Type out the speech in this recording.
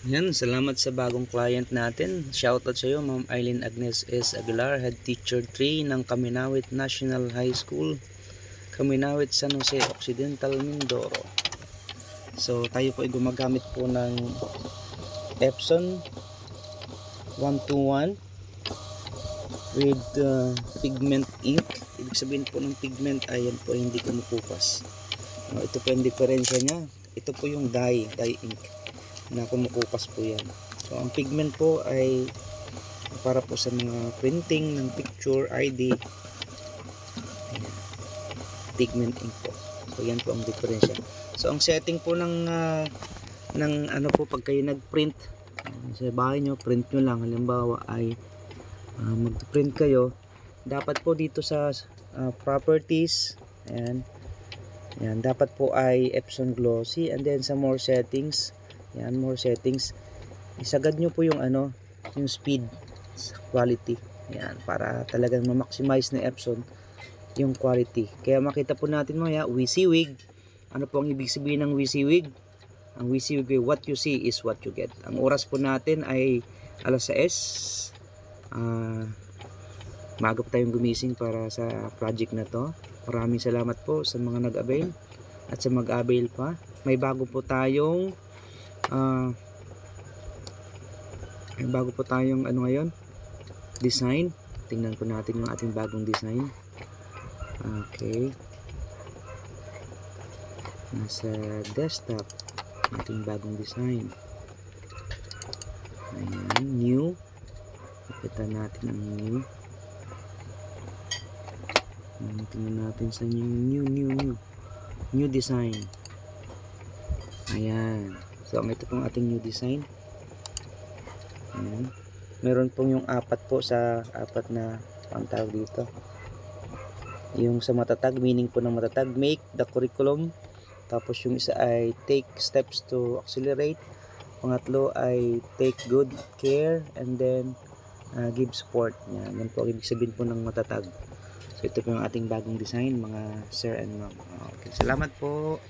Yan, salamat sa bagong client natin. Shoutout sa iyo, Ma'am Eileen Agnes S. Aguilar, Head Teacher 3 ng Kaminawit National High School, Kaminawit, San Jose Occidental, Mindoro. So, tayo po ay gumagamit po ng Epson 121 with pigment ink. Ibig sabihin po ng pigment ay yan po hindi kumukupas. Ito po yung diferensya niya. Ito po yung dye ink na kumukupas po yan. So ang pigment po ay para po sa mga printing ng picture, ID. Ayan. Pigment ink po. So yan po ang diferensya. So ang setting po ng ano po pag kayo nagprint sa bahay nyo, print nyo lang. Halimbawa ay mag-print kayo, dapat po dito sa properties, ayan, yan, dapat po ay Epson Glossy, and then sa more settings, yan, more settings, isagad nyo po yung ano, yung speed, quality, yan, para talagang ma-maximize na Epson yung quality. Kaya makita po natin maya, WYSIWYG. Ano po ang ibig sabihin ng WYSIWYG? Ang WYSIWYG, what you see is what you get. Ang oras po natin ay alas 6. Maaga po tayong gumising para sa project na to. Maraming salamat po sa mga nag-avail at sa mag-avail pa. May bago po tayong ano ngayon, design. Tingnan po natin yung ating bagong design. Okay, nasa desktop ating bagong design. Ayan, new. Kita natin ang new. Tingnan natin sa new design. Ayan. So ito pong ating new design. Ayan. Meron pong yung apat na pangtawag dito. Yung sa matatag, meaning po ng matatag, make the curriculum. Tapos yung isa ay take steps to accelerate. Pangatlo ay take good care, and then give support. Yan po ang ibig sabihin po ng matatag. So ito po yung ating bagong design, mga sir and ma'am. Okay, salamat po.